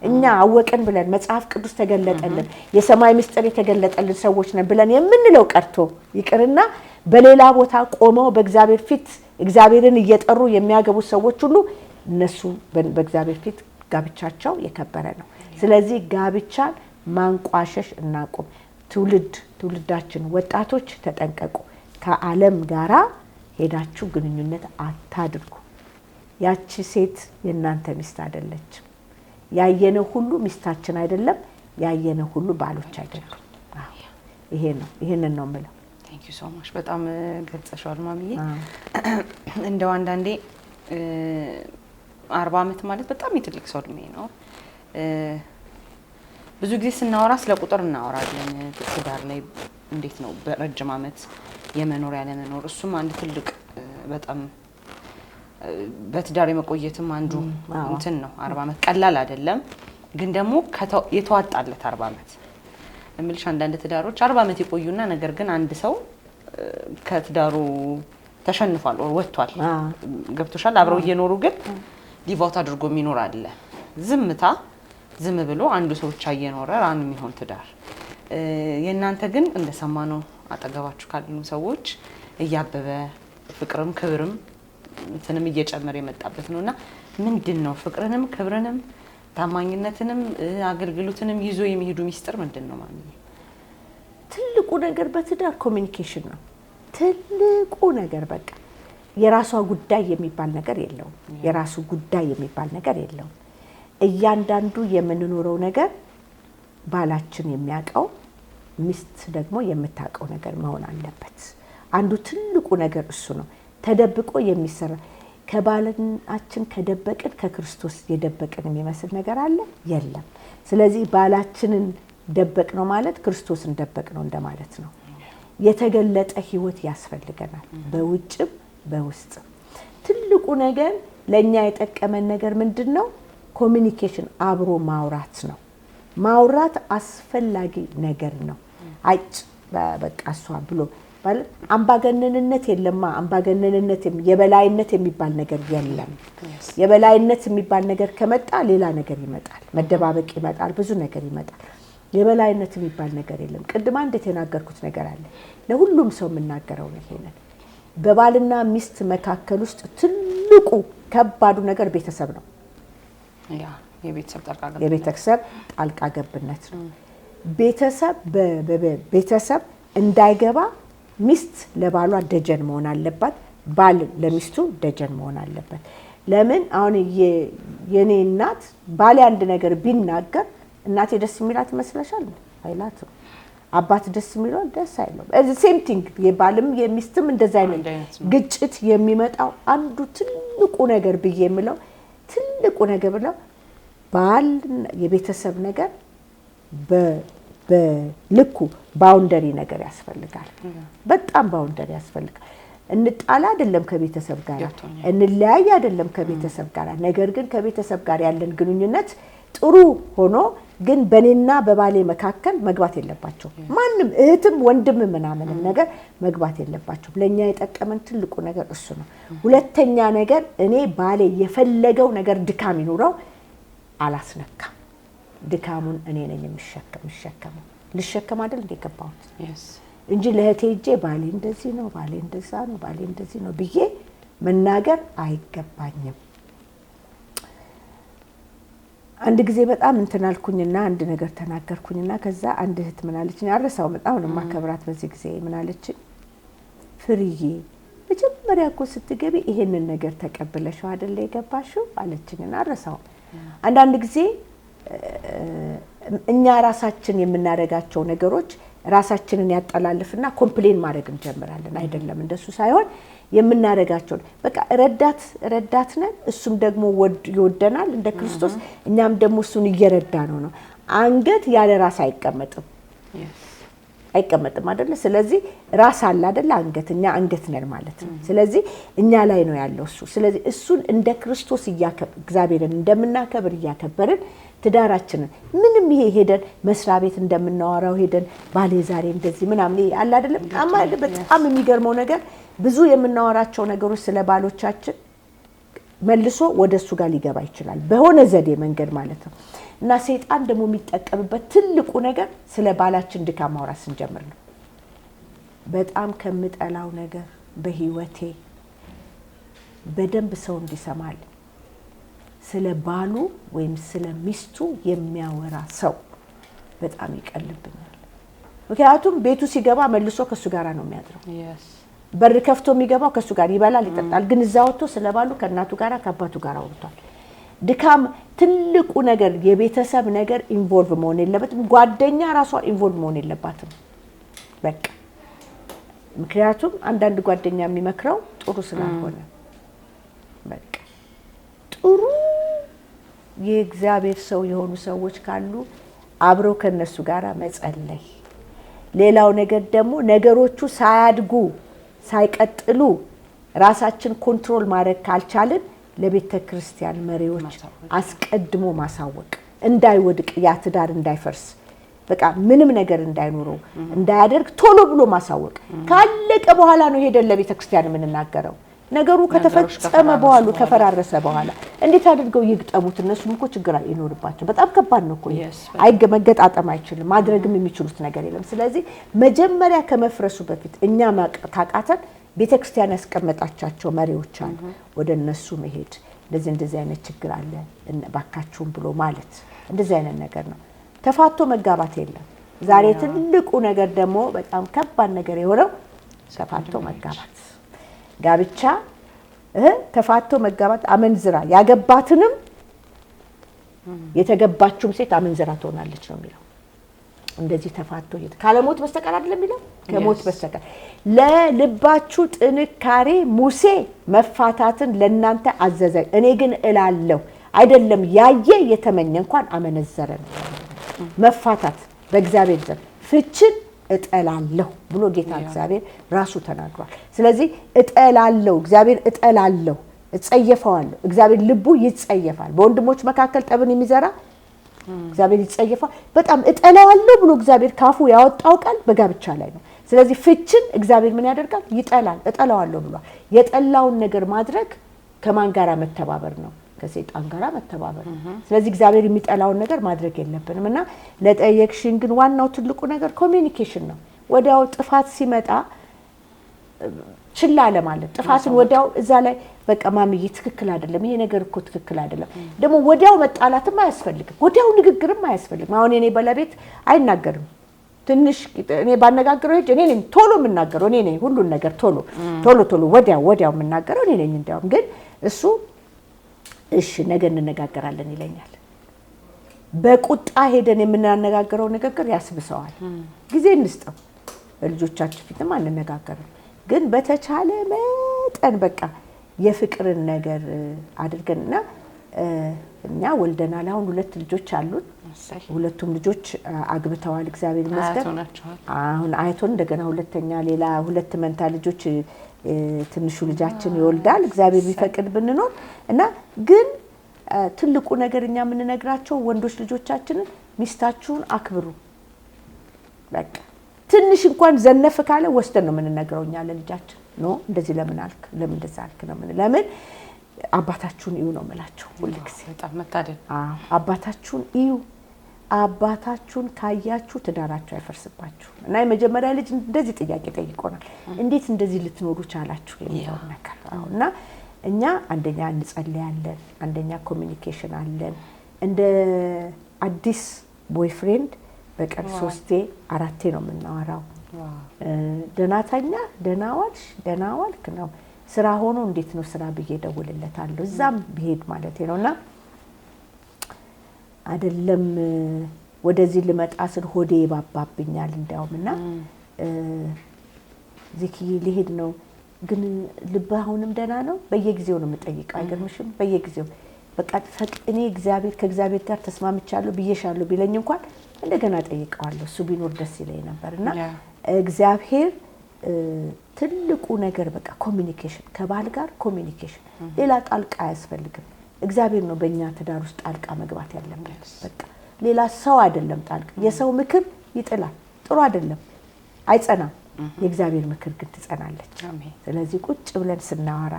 እኛ አወቀን ብለን መጽሐፍ ቅዱስ ተገለጠልን የሰማይ ምስጢር የተገለጠልን ሰዎች ነን ብለን የምንለው ቀርቶ ይቅርና በሌላ ቦታ ቆመው በእግዚአብሔር ፊት እግዚአብሔርን እየጠሩ የሚያገቡ ሰዎች ሁሉ እነሱ በእግዚአብሔር ፊት ጋብቻቸው የከበረ ነው። ስለዚህ ጋብቻን ማንቋሸሽ እናቁም። ትውልዳችን ወጣቶች ተጠንቀቁ። ከዓለም ጋራ ሄዳችሁ ግንኙነት አታድርጉ። ያቺ ሴት የእናንተ ሚስት አይደለችም። ያየነው ሁሉ ሚስታችን አይደለም፣ ያየነው ሁሉ ባሎች አይደለም። ይሄንን ነው የምለው። ቴንክ ዩ ሶ ማች በጣም ገልጸሻል ማሚዬ። እንደው አንዳንዴ 40 ዓመት ማለት በጣም የትልቅ ሰው እድሜ ነው። ብዙ ጊዜ ስናወራ ስለ ቁጥር እናወራለን። ትዳር ላይ እንዴት ነው በረጅም ዓመት የመኖር ያለ መኖር፣ እሱም አንድ ትልቅ በጣም በትዳር የመቆየትም አንዱ እንትን ነው። 40 ዓመት ቀላል አይደለም፣ ግን ደግሞ የተዋጣለት 40 ዓመት እምልሽ አንዳንድ ትዳሮች 40 ዓመት ይቆዩና ነገር ግን አንድ ሰው ከትዳሩ ተሸንፏል ወይ ወጥቷል። ገብቶሻል? አብረው እየኖሩ ግን ዲቮት አድርጎ የሚኖር አለ። ዝም ብሎ አንዱ ሰው ብቻ እየኖረ ራን የሚሆን ትዳር። የእናንተ ግን እንደሰማነው አጠገባችሁ ካሉ ሰዎች እያበበ ፍቅርም ክብርም እንትንም እየጨመረ የመጣበት ነውና ምንድነው ፍቅርንም ክብርንም ታማኝነትንም አገልግሎትንም ይዞ የሚሄዱ ሚስጥር ምንድነው ማለት ነው? ትልቁ ነገር በትዳር ኮሚኒኬሽን ነው። ትልቁ ነገር በቃ የራሷ ጉዳይ የሚባል ነገር የለውም። የራሱ ጉዳይ የሚባል ነገር የለውም። እያንዳንዱ የምንኖረው ነገር ባላችን የሚያውቀው ሚስት ደግሞ የምታውቀው ነገር መሆን አለበት። አንዱ ትልቁ ነገር እሱ ነው። ተደብቆ የሚሰራ ከባላችን ከደበቅን ከክርስቶስ የደበቅን የሚመስል ነገር አለ የለም። ስለዚህ ባላችንን ደበቅ ነው ማለት ክርስቶስን ደበቅ ነው እንደማለት ነው። የተገለጠ ህይወት ያስፈልገናል በውጭም በውስጥም። ትልቁ ነገር ለኛ የጠቀመን ነገር ምንድነው? ኮሚኒኬሽን፣ አብሮ ማውራት ነው። ማውራት አስፈላጊ ነገር ነው። በቃ እሷ ብሎ ማለት አምባገነንነት የለማ። አምባገነንነት የበላይነት የሚባል ነገር የለም። የበላይነት የሚባል ነገር ከመጣ ሌላ ነገር ይመጣል፣ መደባበቅ ይመጣል፣ ብዙ ነገር ይመጣል። የበላይነት የሚባል ነገር የለም። ቅድም አንድ የተናገርኩት ነገር አለ፣ ለሁሉም ሰው የምናገረው ነው። ይሄንን በባልና ሚስት መካከል ውስጥ ትልቁ ከባዱ ነገር ቤተሰብ ነው። የቤተሰብ ጣልቃ ገብነት ነው። ቤተሰብ እንዳይገባ ሚስት ለባሏ ደጀን መሆን አለባት፣ ባል ለሚስቱ ደጀን መሆን አለበት። ለምን አሁን የኔ እናት ባል አንድ ነገር ቢናገር እናቴ ደስ የሚላት ይመስልሻል? አይላትም። አባት ደስ የሚለው ደስ አይለው። ሴም ቲንግ የባልም የሚስትም እንደዛ አይነት ግጭት የሚመጣው አንዱ ትልቁ ነገር ብዬ የምለው ትልቁ ነገር ብለው ባል የቤተሰብ ነገር በልኩ ባውንደሪ ነገር ያስፈልጋል። በጣም ባውንደሪ ያስፈልጋል። እንጣላ አይደለም ከቤተሰብ ጋር እንለያይ አይደለም ከቤተሰብ ጋር፣ ነገር ግን ከቤተሰብ ጋር ያለን ግንኙነት ጥሩ ሆኖ ግን በኔና በባሌ መካከል መግባት የለባቸው ማንም እህትም ወንድም ምናምን ነገር መግባት የለባቸው ለኛ የጠቀመን ትልቁ ነገር እሱ ነው ሁለተኛ ነገር እኔ ባሌ የፈለገው ነገር ድካም ይኖረው አላስነካም ድካሙን እኔ ነኝ የምሸከመው ልሸከም አይደል እንደገባው እንጂ ለህቴ እጄ ባሌ እንደዚህ ነው ባሌ እንደዛ ነው ባሌ እንደዚህ ነው ብዬ መናገር አይገባኝም አንድ ጊዜ በጣም እንተናልኩኝና አንድ ነገር ተናገርኩኝና ከዛ አንድ እህት ምናለችኝ አረሳው በጣም ነው ማከብራት በዚህ ጊዜ ምናለችኝ ፍሪዬ መጀመሪያ እኮ ስትገቢ ይሄንን ነገር ተቀበለሽው አይደል የገባሽው አለችኝና አረሳው አንዳንድ ጊዜ እኛ ራሳችን የምናረጋቸው ነገሮች ራሳችንን ያጣላልፍና ኮምፕሌን ማድረግ እንጀምራለን አይደለም እንደሱ ሳይሆን የምናረጋቸው በቃ ረዳት ነን እሱም ደግሞ ይወደናል እንደ ክርስቶስ እኛም ደግሞ እሱን እየረዳ ነው አንገት ያለ ራስ አይቀመጥም አይደለ ስለዚህ ራስ አለ አይደለ አንገትኛ አንገት ነን ማለት ነው ስለዚህ እኛ ላይ ነው ያለው እሱ ስለዚህ እሱን እንደ ክርስቶስ እግዚአብሔርን እንደምናከብር ያከበርን ትዳራችንን ምንም ይሄ ሄደን መስሪያ ቤት እንደምናወራው ሄደን ባሌ ዛሬ እንደዚህ ምናምን አለ አይደለም በጣም የሚገርመው ነገር ብዙ የምናወራቸው ነገሮች ስለ ባሎቻችን መልሶ ወደሱ ጋር ሊገባ ይችላል በሆነ ዘዴ መንገድ ማለት ነው እና ሰይጣን ደግሞ የሚጠቀምበት ትልቁ ነገር ስለ ባላችን ድካም ማውራት ስንጀምር ነው በጣም ከምጠላው ነገር በህይወቴ በደንብ ሰው እንዲሰማል ስለ ባሉ ወይም ስለ ሚስቱ የሚያወራ ሰው በጣም ይቀልብኛል ምክንያቱም ቤቱ ሲገባ መልሶ ከሱ ጋር ነው የሚያድረው በር ከፍቶ የሚገባው ከሱ ጋር ይበላል ይጠጣል ግን እዛው ወጥቶ ስለባሉ ከእናቱ ጋር ከአባቱ ጋር አውርቷል ድካም ትልቁ ነገር የቤተሰብ ነገር ኢንቮልቭ መሆን የለበትም ጓደኛ ራሷ ኢንቮልቭ መሆን የለባትም በቃ ምክንያቱም አንዳንድ ጓደኛ የሚመክረው ጥሩ ስላልሆነ በቃ ጥሩ የእግዚአብሔር ሰው የሆኑ ሰዎች ካሉ አብረው ከነሱ ጋር መጸለይ ሌላው ነገር ደግሞ ነገሮቹ ሳያድጉ ሳይቀጥሉ ራሳችን ኮንትሮል ማድረግ ካልቻልን ለቤተ ክርስቲያን መሪዎች አስቀድሞ ማሳወቅ እንዳይወድቅ ያ ትዳር እንዳይፈርስ በቃ ምንም ነገር እንዳይኖረው እንዳያደርግ ቶሎ ብሎ ማሳወቅ ካለቀ በኋላ ነው ሄደን ለቤተ ክርስቲያን የምንናገረው ነገሩ ከተፈጸመ በኋላ ከፈራረሰ በኋላ እንዴት አድርገው ይግጠሙት እነሱም እኮ ችግር አይኖርባቸው በጣም ከባድ ነው እኮ አይገመገጣጠም አይችልም ማድረግም የሚችሉት ነገር የለም ስለዚህ መጀመሪያ ከመፍረሱ በፊት እኛ ማቃታን ቤተክርስቲያን ያስቀመጣቻቸው መሪዎች አሉ ወደነሱ መሄድ እንደዚህ አይነት ችግር አለ ባካችሁን ብሎ ማለት እንደዚህ አይነት ነገር ነው ተፋቶ መጋባት የለም ዛሬ ትልቁ ነገር ደግሞ በጣም ከባድ ነገር የሆነው ተፋቶ መጋባት ጋብቻ ተፋቶ መጋባት አመንዝራ ያገባትንም የተገባችውም ሴት አመንዝራ ትሆናለች ነው የሚለው እንደዚህ ተፋቶ ካለሞት በስተቀር አይደለም የሚለው ከሞት በስተቀር ለልባችሁ ጥንካሬ ሙሴ መፋታትን ለናንተ አዘዘ እኔ ግን እላለሁ አይደለም ያየ የተመኘ እንኳን አመነዘረ መፋታት በእግዚአብሔር ዘንድ ፍችን እጠላለሁ ብሎ ጌታ እግዚአብሔር ራሱ ተናግሯል ስለዚህ እጠላለሁ እግዚአብሔር እጠላለሁ እጸየፈዋለሁ እግዚአብሔር ልቡ ይጸየፋል በወንድሞች መካከል ጠብን የሚዘራ እግዚአብሔር ይጸየፋል በጣም እጠላለሁ ብሎ እግዚአብሔር ካፉ ያወጣው ቃል በጋብቻ ላይ ነው ስለዚህ ፍችን እግዚአብሔር ምን ያደርጋል ይጠላል እጠላለሁ ብሏል የጠላውን ነገር ማድረግ ከማን ጋራ መተባበር ነው ከሰይጣን ጋራ መተባበር ስለዚህ እግዚአብሔር የሚጠላውን ነገር ማድረግ የለብንምና ለጠየቅሽን ግን ዋናው ትልቁ ነገር ኮሚኒኬሽን ነው ወዲያው ጥፋት ሲመጣ ችላ ለማለት ጥፋትን ወዲያው እዛ ላይ በቃ ማምዬ ትክክል አይደለም ይሄ ነገር እኮ ትክክል አይደለም ደግሞ ወዲያው መጣላትም አያስፈልግም ወዲያው ንግግርም አያስፈልግም አሁን እኔ ባለቤት አይናገርም ትንሽ እኔ ባነጋግረው እኔ ነኝ ቶሎ የምናገረው እኔ ነኝ ሁሉን ነገር ቶሎ ወዲያው የምናገረው እኔ ነኝ እንደውም ግን እሱ እሺ ነገ እንነጋገራለን ይለኛል በቁጣ ሄደን የምናነጋገረው ንግግር ያስብሰዋል ጊዜ እንስጠው በልጆቻችን ፊትም አንነጋገርም ግን በተቻለ መጠን በቃ የፍቅርን ነገር አድርገንና እኛ ወልደናል አሁን ሁለት ልጆች አሉን ሁለቱም ልጆች አግብተዋል እግዚአብሔር ይመስገን አሁን አይቶን እንደገና ሁለተኛ ሌላ ሁለት መንታ ልጆች ትንሹ ልጃችን ይወልዳል እግዚአብሔር ቢፈቅድ ብንኖር እና ግን ትልቁ ነገር እኛ የምንነግራቸው ወንዶች ልጆቻችንን ሚስታችሁን አክብሩ። በቃ ትንሽ እንኳን ዘነፍ ካለ ወስደን ነው የምንነግረው እኛ ለልጃችን። ኖ እንደዚህ ለምን አልክ፣ ለምን እንደዛ አልክ ነው ምን ለምን አባታችሁን እዩ ነው የምላቸው ሁልጊዜ። በጣም መታደል። አባታችሁን እዩ። አባታችሁን ካያችሁ ትዳራችሁ አይፈርስባችሁ። እና የመጀመሪያ ልጅ እንደዚህ ጥያቄ ጠይቆናል፣ እንዴት እንደዚህ ልትኖሩ ቻላችሁ የሚለው ነገር። እና እኛ አንደኛ እንጸልያለን፣ አንደኛ ኮሚኒኬሽን አለን። እንደ አዲስ ቦይፍሬንድ በቀን 3 4 ነው የምናወራው። ደህና ተኛ፣ ደህና ዋልሽ፣ ደህና ዋልክ ነው። ስራ ሆኖ እንዴት ነው ስራ ብዬ ደውልለታለሁ፣ እዛም ብሄድ ማለት ነውና አይደለም ወደዚህ ልመጣ ስል ሆዴ ይባባብኛል እንዳውምና ዚኪ ሊሄድ ነው ግን ልብ አሁንም ደህና ነው። በየጊዜው ነው የምጠይቀው፣ አይገርምሽም? በየጊዜው በቃ እኔ ከእግዚአብሔር ጋር ተስማምቻለሁ ብዬሻለሁ ቢለኝ እንኳን እንደገና ጠይቀዋለሁ። እሱ ቢኖር ደስ ይለኝ ነበርና እግዚአብሔር ትልቁ ነገር በቃ ኮሚኒኬሽን፣ ከባል ጋር ኮሚኒኬሽን፣ ሌላ ጣልቃ አያስፈልግም። እግዚአብሔር ነው በእኛ ትዳር ውስጥ ጣልቃ መግባት ያለበት። በቃ ሌላ ሰው አይደለም ጣልቃ። የሰው ምክር ይጥላል፣ ጥሩ አይደለም፣ አይጸናም። የእግዚአብሔር ምክር ግን ትጸናለች። ስለዚህ ቁጭ ብለን ስናወራ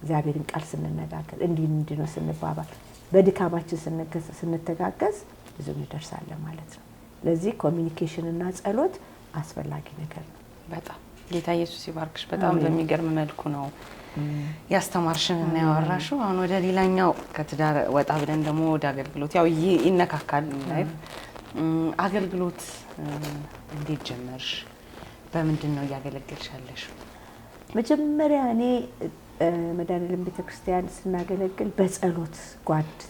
እግዚአብሔርን ቃል ስንነጋገር እንዲህ ነው ስንባባል በድካማችን ስንተጋገዝ ብዙ እንደርሳለን ማለት ነው። ለዚህ ኮሚኒኬሽን እና ጸሎት አስፈላጊ ነገር ነው። በጣም ጌታ ኢየሱስ ይባርክሽ። በጣም በሚገርም መልኩ ነው ያስተማርሽን እና ያወራሽው። አሁን ወደ ሌላኛው ከትዳር ወጣ ብለን ደግሞ ወደ አገልግሎት ያው ይነካካል ላይፍ አገልግሎት እንዴት ጀመርሽ? በምንድን ነው ያገለግልሽ ያለሽ? መጀመሪያ እኔ መድኃኔዓለም ቤተክርስቲያን ስናገለግል በጸሎት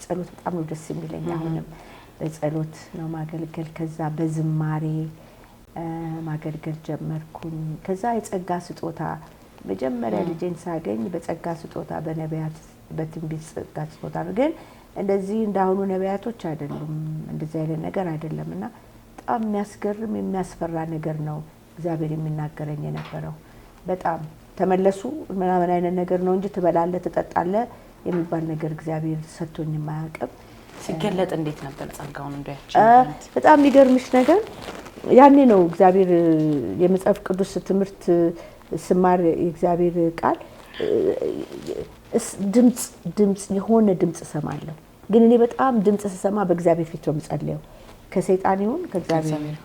ጸሎት በጣም ነው ደስ የሚለኝ። አሁንም በጸሎት ነው ማገልገል። ከዛ በዝማሬ ማገልገል ጀመርኩኝ። ከዛ የጸጋ ስጦታ መጀመሪያ ልጄን ሳገኝ በጸጋ ስጦታ በነቢያት በትንቢት ጸጋ ስጦታ ነው። ግን እንደዚህ እንዳሁኑ ነቢያቶች አይደሉም፣ እንደዚህ አይነት ነገር አይደለምና በጣም የሚያስገርም የሚያስፈራ ነገር ነው እግዚአብሔር የሚናገረኝ የነበረው። በጣም ተመለሱ ምናምን አይነት ነገር ነው እንጂ ትበላለህ ትጠጣለህ የሚባል ነገር እግዚአብሔር ሰጥቶኝ የማያውቅም። ሲገለጥ እንዴት ነበር ጸጋውን እንደያች? በጣም የሚገርምሽ ነገር ያኔ ነው እግዚአብሔር የመጽሐፍ ቅዱስ ትምህርት ስማር የእግዚአብሔር ቃል ድምጽ የሆነ ድምጽ ሰማለሁ። ግን እኔ በጣም ድምጽ ስሰማ በእግዚአብሔር ፊት ነው የምጸልየው። ከሰይጣን ይሁን ከእግዚአብሔር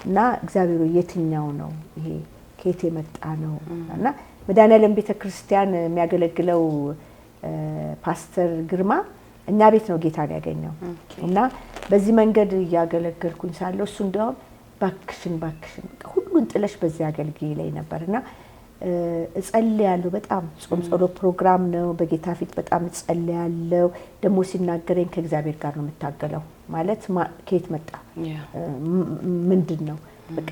እና እግዚአብሔር የትኛው ነው ይሄ ከየት የመጣ ነው? እና መድኃኔዓለም ቤተክርስቲያን የሚያገለግለው ፓስተር ግርማ እኛ ቤት ነው ጌታን ያገኘው። እና በዚህ መንገድ ያገለገልኩኝ ሳለሁ እሱ እንደውም ባክሽን ሁሉን ጥለሽ በዚህ አገልግዬ ላይ ነበርና እጸልያለሁ። በጣም ጾም ጸሎት ፕሮግራም ነው። በጌታ ፊት በጣም እጸልያለሁ። ደግሞ ሲናገረኝ ከእግዚአብሔር ጋር ነው የምታገለው ማለት ከየት መጣ ምንድነው? በቃ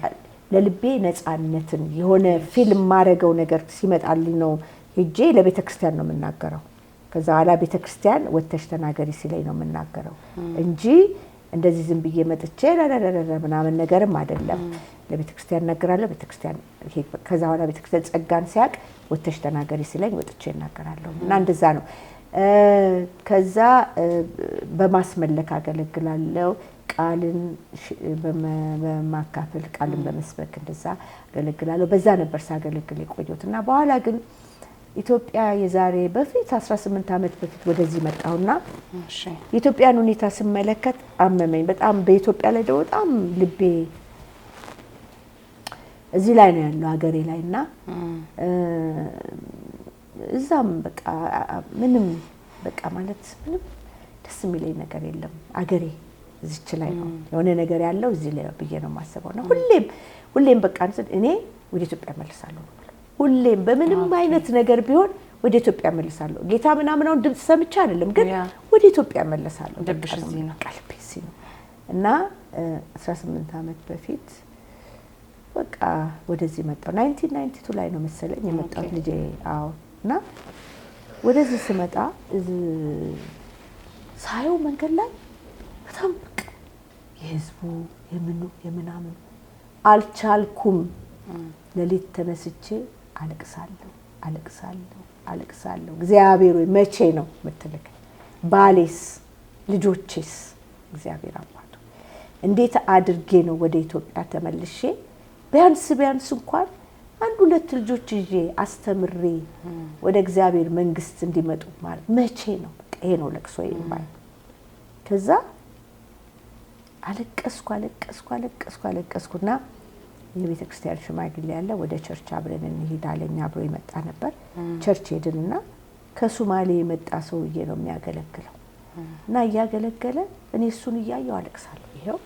ለልቤ ነፃነትን የሆነ ፊልም ማረገው ነገር ሲመጣልኝ ነው ሄጄ ለቤተክርስቲያን ነው የምናገረው። ከዛ ኋላ ቤተክርስቲያን ወተሽ ተናገሪ ሲለኝ ነው የምናገረው እንጂ እንደዚህ ዝም ብዬ መጥቼ ምናምን ነገርም አይደለም። ለቤተክርስቲያን እናገራለሁ። ቤተክርስቲያን ከዛ ኋላ ቤተክርስቲያን ጸጋን ሲያቅ ወተሽ ተናገሪ ሲለኝ ወጥቼ እናገራለሁ። እና እንደዛ ነው። ከዛ በማስመለክ አገለግላለሁ። ቃልን በማካፈል ቃልን በመስበክ እንደዛ አገለግላለሁ። በዛ ነበር ሳገለግል የቆየሁት እና በኋላ ግን ኢትዮጵያ የዛሬ በፊት 18 ዓመት በፊት ወደዚህ መጣሁና የኢትዮጵያን ሁኔታ ስመለከት አመመኝ በጣም። በኢትዮጵያ ላይ ደግሞ በጣም ልቤ እዚህ ላይ ነው ያለው ሀገሬ ላይና እዛም በቃ ምንም በቃ ማለት ምንም ደስ የሚለኝ ነገር የለም። ሀገሬ እዚች ላይ ነው የሆነ ነገር ያለው እዚህ ላይ ነው ብዬ ነው የማስበው። እና ሁሌም በቃ እኔ ወደ ኢትዮጵያ መልሳለሁ። ሁሌም በምንም አይነት ነገር ቢሆን ወደ ኢትዮጵያ መልሳለሁ። ጌታ ምናምነው ድምጽ ሰምቻ አይደለም ግን ወደ ኢትዮጵያ መልሳለሁ። ልብሽ እዚህ ነው ቀልቤ ነው። እና 18 ዓመት በፊት በቃ ወደዚህ መጣሁ። 1992 ላይ ነው መሰለኝ የመጣሁት ልጄ። አዎ። እና ወደዚህ ስመጣ ሳየው መንገድ ላይ በጣም በቃ የህዝቡ የምናምን አልቻልኩም። ለሊት ተነስቼ አለቅሳለሁ። እግዚአብሔር ሆይ መቼ ነው የምትልከኝ? ባሌስ ልጆቼስ እግዚአብሔር አባቱ እንዴት አድርጌ ነው ወደ ኢትዮጵያ ተመልሼ ቢያንስ እንኳን አንድ ሁለት ልጆች ይዤ አስተምሬ ወደ እግዚአብሔር መንግስት እንዲመጡ ማለት መቼ ነው? ይሄ ነው ለቅሶ ይባል። ከዛ አለቀስኩና የቤተ ክርስቲያን ሽማግሌ ያለ ወደ ቸርች አብረን እንሄዳለን አብሮ ይመጣ ነበር። ቸርች ሄድንና ከሶማሌ የመጣ ሰውዬ ነው የሚያገለግለው እና እያገለገለ እኔ እሱን እያየው አለቅሳለሁ። ይሄው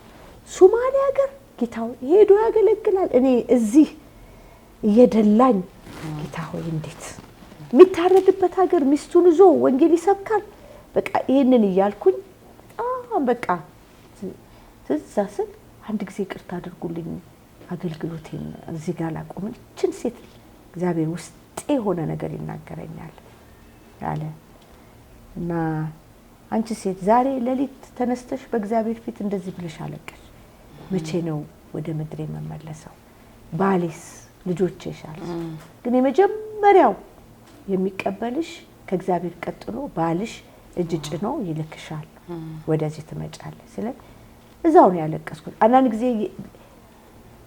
ሶማሌ ሀገር ጌታው ሄዶ ያገለግላል፣ እኔ እዚህ እየደላኝ ጌታ ሆይ እንዴት የሚታረድበት ሀገር ሚስቱን ይዞ ወንጌል ይሰብካል። በቃ ይሄንን እያልኩኝ በቃ ትዛስን አንድ ጊዜ ቅርታ አድርጉልኝ አገልግሎቴን እዚህ ጋር ላቆም እችን ሴት እግዚአብሔር ውስጤ የሆነ ነገር ይናገረኛል አለ እና አንቺ ሴት ዛሬ ሌሊት ተነስተሽ በእግዚአብሔር ፊት እንደዚህ ብለሽ አለቀሽ፣ መቼ ነው ወደ ምድር የመመለሰው? ባሌስ ልጆችሽ አለሽ። ግን የመጀመሪያው የሚቀበልሽ ከእግዚአብሔር ቀጥሎ ባልሽ እጅ ጭኖ ይልክሻል፣ ወደዚህ ትመጫለሽ። ስለዚህ እዛው ነው ያለቀስኩት። አንዳንድ ጊዜ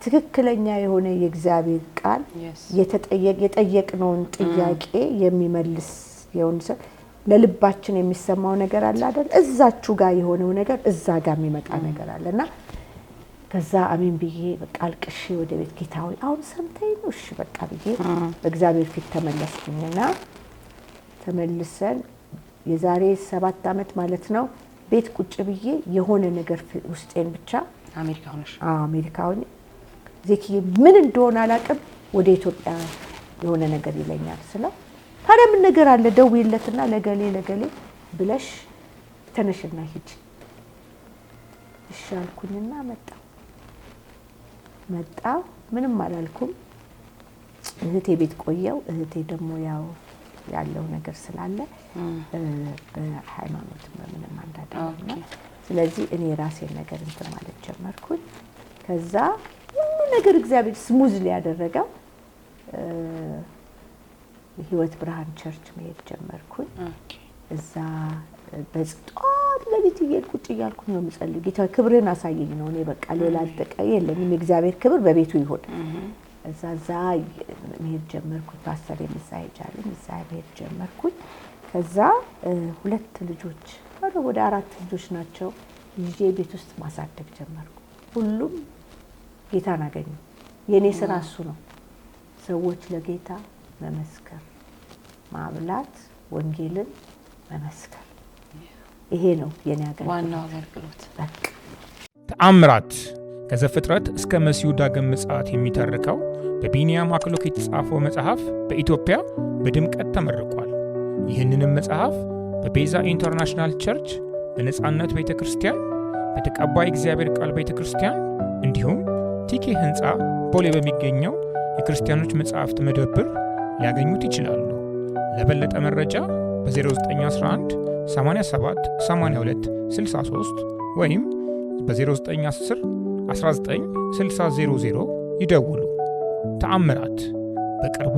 ትክክለኛ የሆነ የእግዚአብሔር ቃል የጠየቅነውን ጥያቄ የሚመልስ የሆነ ሰው ለልባችን የሚሰማው ነገር አለ አይደል? እዛችሁ ጋር የሆነው ነገር እዛ ጋር የሚመጣ ነገር አለና ከዛ አሜን ብዬ በቃ አልቅሼ ወደ ቤት ጌታ ሆይ አሁን ሰምተኝ ነው እሺ በቃ ብዬ በእግዚአብሔር ፊት ተመለስኩኝና ተመልሰን የዛሬ 7 አመት ማለት ነው ቤት ቁጭ ብዬ የሆነ ነገር ውስጤን ብቻ አሜሪካ ሆኜ ዜኪ ምን እንደሆነ አላውቅም ወደ ኢትዮጵያ የሆነ ነገር ይለኛል ስለው ታዲያ ምን ነገር አለ ደውይለትና ለገሌ ብለሽ ተነሽና ሂጂ እሺ አልኩኝና መጣው ምንም አላልኩም። እህቴ ቤት ቆየው። እህቴ ደግሞ ያለው ነገር ስላለ በሃይማኖት ምንም አንዳደረና ስለዚህ እኔ ራሴን ነገር እንትን ማለት ጀመርኩኝ። ከዛ ሁሉ ነገር እግዚአብሔር ስሙዝሊ ያደረገው ህይወት ብርሃን ቸርች መሄድ ጀመርኩኝ። እዛ በጽጧት ለሊት ቁጭ እያልኩ ነው የምጸልይ። ጌታ ክብርን አሳየኝ ነው እኔ በቃ ሌላ አልጠቀ የለኝም የእግዚአብሔር ክብር በቤቱ ይሁን። እዛ መሄድ ጀመርኩኝ። ፓስተር የምሳይጃለኝ እዛ መሄድ ጀመርኩኝ። ከዛ 2 ልጆች ወደ 4 ልጆች ናቸው ይዤ ቤት ውስጥ ማሳደግ ጀመርኩ። ሁሉም ጌታን አገኙ። የኔ ስራ እሱ ነው። ሰዎች ለጌታ መመስከር፣ ማብላት፣ ወንጌልን መመስከር። ይሄ ነው የኔ አገልግሎት። ተአምራት ከዘፍጥረት እስከ መሲሁ ዳግም ምጽአት የሚተርከው በቢኒያም አክሎክ የተጻፈው መጽሐፍ በኢትዮጵያ በድምቀት ተመርቋል። ይህንንም መጽሐፍ በቤዛ ኢንተርናሽናል ቸርች፣ በነጻነት ቤተክርስቲያን፣ በተቀባይ እግዚአብሔር ቃል ቤተክርስቲያን እንዲሁም ቲኬ ህንፃ ቦሌ በሚገኘው የክርስቲያኖች መጽሐፍት መደብር ሊያገኙት ይችላሉ። ለበለጠ መረጃ በ0911 87 82 63 ወይም በ0910 19 6000 ይደውሉ። ተአምራት በቅርቡ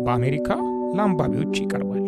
በአሜሪካ ለአንባቢዎች ይቀርባል።